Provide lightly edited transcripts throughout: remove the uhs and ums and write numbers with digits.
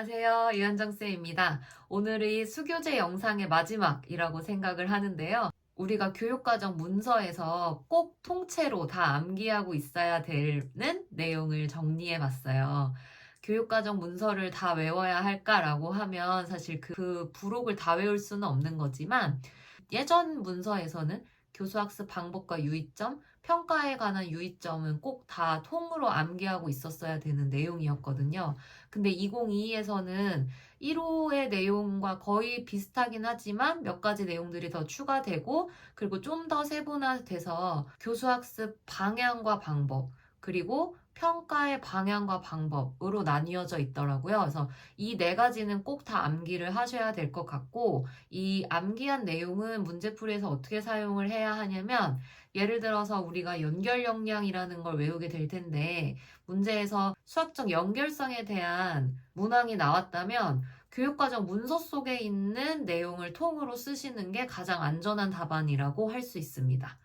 안녕하세요. 유현정쌤입니다. 오늘이 수교재 영상의 마지막이라고 생각을 하는데요. 우리가 교육과정 문서에서 꼭 통째로 다 암기하고 있어야 되는 내용을 정리해 봤어요. 교육과정 문서를 다 외워야 할까라고 하면 사실 그 부록을 다 외울 수는 없는 거지만 예전 문서에서는 교수학습 방법과 유의점, 평가에 관한 유의점은 꼭 다 통으로 암기하고 있었어야 되는 내용이었거든요. 근데 2022에서는 1호의 내용과 거의 비슷하긴 하지만 몇 가지 내용들이 더 추가되고 그리고 좀 더 세분화돼서 교수학습 방향과 방법 그리고 평가의 방향과 방법으로 나뉘어져 있더라고요. 그래서 이 네 가지는 꼭 다 암기를 하셔야 될 것 같고 이 암기한 내용은 문제풀이에서 어떻게 사용을 해야 하냐면 예를 들어서 우리가 연결 역량이라는 걸 외우게 될 텐데 문제에서 수학적 연결성에 대한 문항이 나왔다면 교육과정 문서 속에 있는 내용을 통으로 쓰시는 게 가장 안전한 답안이라고 할 수 있습니다.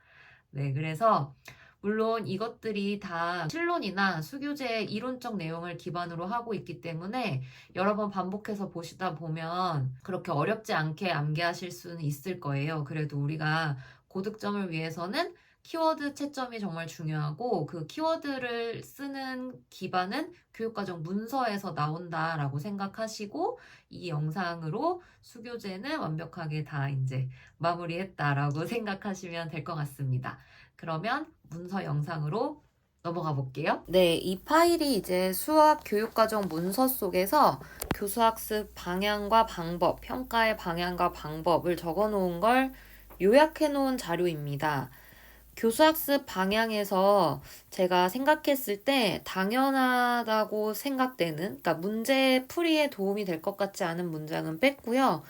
네, 그래서 물론 이것들이 다 실론이나 수교재의 이론적 내용을 기반으로 하고 있기 때문에 여러 번 반복해서 보시다 보면 그렇게 어렵지 않게 암기하실 수는 있을 거예요. 그래도 우리가 고득점을 위해서는 키워드 채점이 정말 중요하고 그 키워드를 쓰는 기반은 교육과정 문서에서 나온다라고 생각하시고 이 영상으로 수교재는 완벽하게 다 이제 마무리했다라고 생각하시면 될 것 같습니다. 그러면 문서 영상으로 넘어가 볼게요. 네, 이 파일이 이제 수학 교육과정 문서 속에서 교수학습 방향과 방법, 평가의 방향과 방법을 적어 놓은 걸 요약해 놓은 자료입니다. 교수학습 방향에서 제가 생각했을 때 당연하다고 생각되는, 그러니까 문제 풀이에 도움이 될 것 같지 않은 문장은 뺐고요.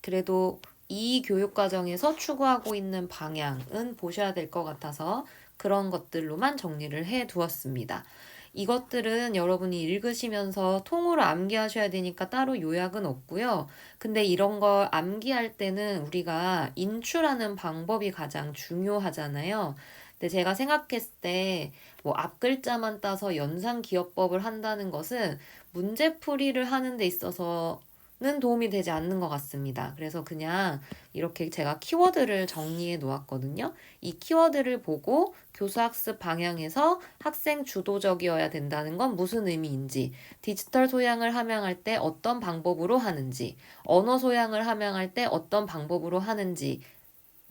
그래도 이 교육과정에서 추구하고 있는 방향은 보셔야 될 것 같아서 그런 것들로만 정리를 해 두었습니다. 이것들은 여러분이 읽으시면서 통으로 암기하셔야 되니까 따로 요약은 없고요. 근데 이런 걸 암기할 때는 우리가 인출하는 방법이 가장 중요하잖아요. 근데 제가 생각했을 때 뭐 앞글자만 따서 연산기억법을 한다는 것은 문제풀이를 하는 데 있어서 는 도움이 되지 않는 것 같습니다. 그래서 그냥 이렇게 제가 키워드를 정리해 놓았거든요. 이 키워드를 보고 교수학습 방향에서 학생 주도적이어야 된다는 건 무슨 의미인지, 디지털 소양을 함양할 때 어떤 방법으로 하는지, 언어 소양을 함양할 때 어떤 방법으로 하는지,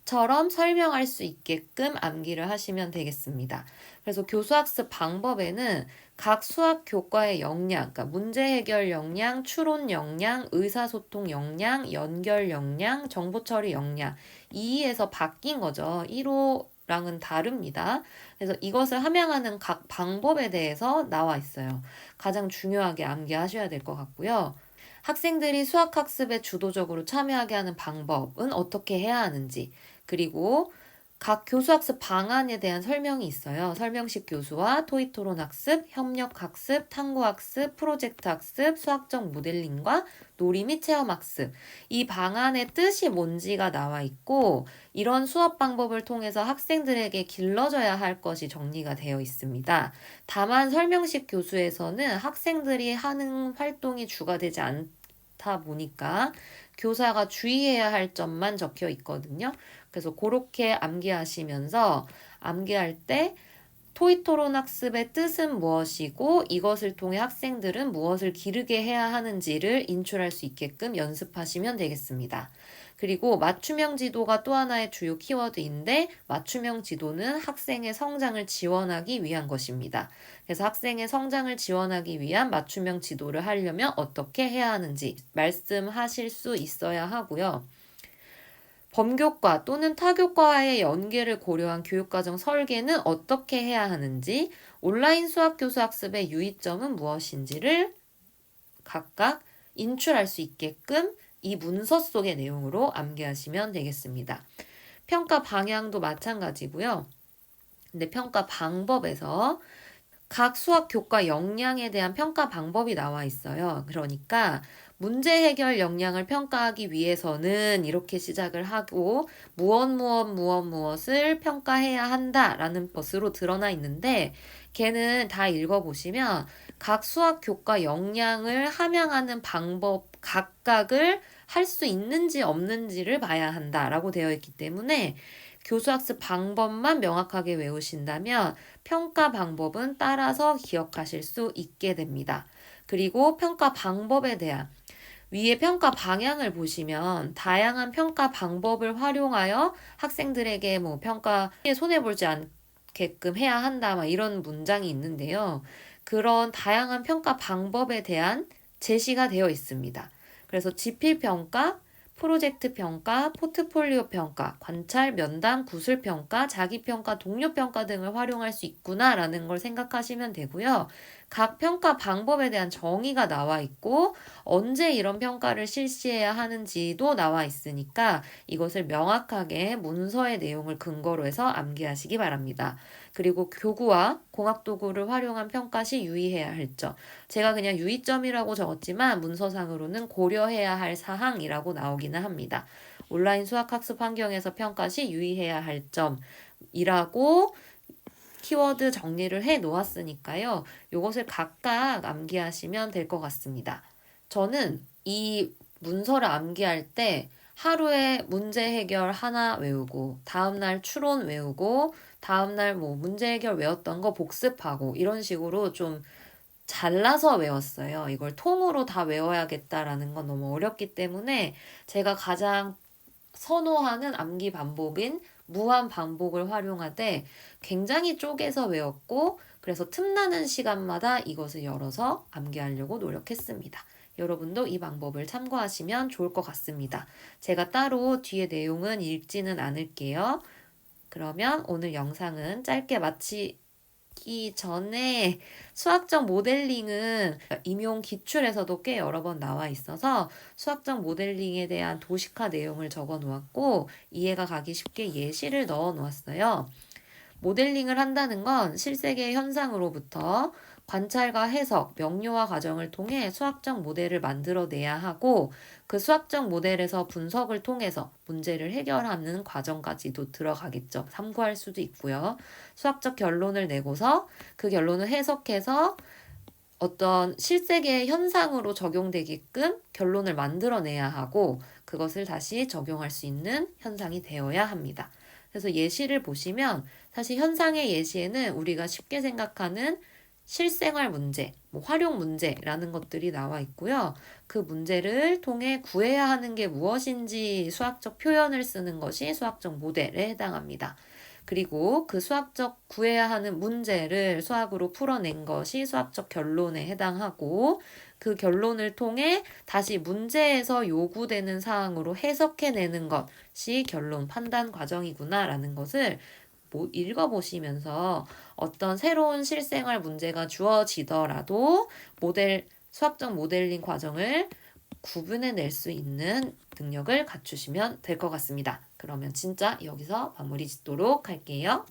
처럼 설명할 수 있게끔 암기를 하시면 되겠습니다. 그래서 교수학습 방법에는 각 수학 교과의 역량, 그러니까 문제 해결 역량, 추론 역량, 의사소통 역량, 연결 역량, 정보 처리 역량 2에서 바뀐 거죠. 1호랑은 다릅니다. 그래서 이것을 함양하는 각 방법에 대해서 나와 있어요. 가장 중요하게 암기하셔야 될 것 같고요. 학생들이 수학학습에 주도적으로 참여하게 하는 방법은 어떻게 해야 하는지, 그리고 각 교수학습 방안에 대한 설명이 있어요. 설명식 교수와 토익토론 학습, 협력 학습, 탐구 학습, 프로젝트 학습, 수학적 모델링과 놀이 및 체험 학습. 이 방안의 뜻이 뭔지가 나와 있고 이런 수업 방법을 통해서 학생들에게 길러져야 할 것이 정리가 되어 있습니다. 다만 설명식 교수에서는 학생들이 하는 활동이 주가 되지 않다 보니까 교사가 주의해야 할 점만 적혀 있거든요. 그래서 그렇게 암기하시면서 암기할 때 토익 토론 학습의 뜻은 무엇이고 이것을 통해 학생들은 무엇을 기르게 해야 하는지를 인출할 수 있게끔 연습하시면 되겠습니다. 그리고 맞춤형 지도가 또 하나의 주요 키워드인데 맞춤형 지도는 학생의 성장을 지원하기 위한 것입니다. 그래서 학생의 성장을 지원하기 위한 맞춤형 지도를 하려면 어떻게 해야 하는지 말씀하실 수 있어야 하고요. 범교과 또는 타교과의 연계를 고려한 교육과정 설계는 어떻게 해야 하는지, 온라인 수학교수 학습의 유의점은 무엇인지를 각각 인출할 수 있게끔 이 문서 속의 내용으로 암기하시면 되겠습니다. 평가 방향도 마찬가지고요. 근데 평가 방법에서 각 수학 교과 역량에 대한 평가 방법이 나와 있어요. 그러니까 문제 해결 역량을 평가하기 위해서는 이렇게 시작을 하고 무엇을 평가해야 한다라는 것으로 드러나 있는데 걔는 다 읽어보시면 각 수학 교과 역량을 함양하는 방법 각각을 할 수 있는지 없는지를 봐야 한다라고 되어 있기 때문에 교수학습 방법만 명확하게 외우신다면 평가 방법은 따라서 기억하실 수 있게 됩니다. 그리고 평가 방법에 대한 위에 평가 방향을 보시면 다양한 평가 방법을 활용하여 학생들에게 뭐 평가에 손해보지 않게끔 해야 한다 막 이런 문장이 있는데요. 그런 다양한 평가 방법에 대한 제시가 되어 있습니다. 그래서 지필평가, 프로젝트 평가, 포트폴리오 평가, 관찰, 면담, 구술 평가, 자기평가, 동료평가 등을 활용할 수 있구나라는 걸 생각하시면 되고요. 각 평가 방법에 대한 정의가 나와 있고 언제 이런 평가를 실시해야 하는지도 나와 있으니까 이것을 명확하게 문서의 내용을 근거로 해서 암기하시기 바랍니다. 그리고 교구와 공학도구를 활용한 평가 시 유의해야 할 점. 제가 그냥 유의점이라고 적었지만 문서상으로는 고려해야 할 사항이라고 나오기는 합니다. 온라인 수학학습 환경에서 평가 시 유의해야 할 점이라고 키워드 정리를 해 놓았으니까요. 이것을 각각 암기하시면 될 것 같습니다. 저는 이 문서를 암기할 때 하루에 문제 해결 하나 외우고 다음날 추론 외우고 다음날 뭐 문제 해결 외웠던 거 복습하고 이런 식으로 좀 잘라서 외웠어요. 이걸 통으로 다 외워야겠다라는 건 너무 어렵기 때문에 제가 가장 선호하는 암기 방법인 무한 반복을 활용하되 굉장히 쪼개서 외웠고 그래서 틈나는 시간마다 이것을 열어서 암기하려고 노력했습니다. 여러분도 이 방법을 참고하시면 좋을 것 같습니다. 제가 따로 뒤에 내용은 읽지는 않을게요. 그러면 오늘 영상은 짧게 마치기 전에 수학적 모델링은 임용 기출에서도 꽤 여러 번 나와 있어서 수학적 모델링에 대한 도식화 내용을 적어 놓았고 이해가 가기 쉽게 예시를 넣어 놓았어요. 모델링을 한다는 건 실세계 현상으로부터 관찰과 해석, 명료화 과정을 통해 수학적 모델을 만들어내야 하고 그 수학적 모델에서 분석을 통해서 문제를 해결하는 과정까지도 들어가겠죠. 참고할 수도 있고요. 수학적 결론을 내고서 그 결론을 해석해서 어떤 실세계의 현상으로 적용되게끔 결론을 만들어내야 하고 그것을 다시 적용할 수 있는 현상이 되어야 합니다. 그래서 예시를 보시면 사실 현상의 예시에는 우리가 쉽게 생각하는 실생활 문제, 뭐 활용 문제라는 것들이 나와 있고요. 그 문제를 통해 구해야 하는 게 무엇인지 수학적 표현을 쓰는 것이 수학적 모델에 해당합니다. 그리고 그 수학적 구해야 하는 문제를 수학으로 풀어낸 것이 수학적 결론에 해당하고 그 결론을 통해 다시 문제에서 요구되는 사항으로 해석해내는 것이 결론 판단 과정이구나라는 것을 읽어보시면서 어떤 새로운 실생활 문제가 주어지더라도 수학적 모델링 과정을 구분해낼 수 있는 능력을 갖추시면 될 것 같습니다. 그러면 진짜 여기서 마무리 짓도록 할게요.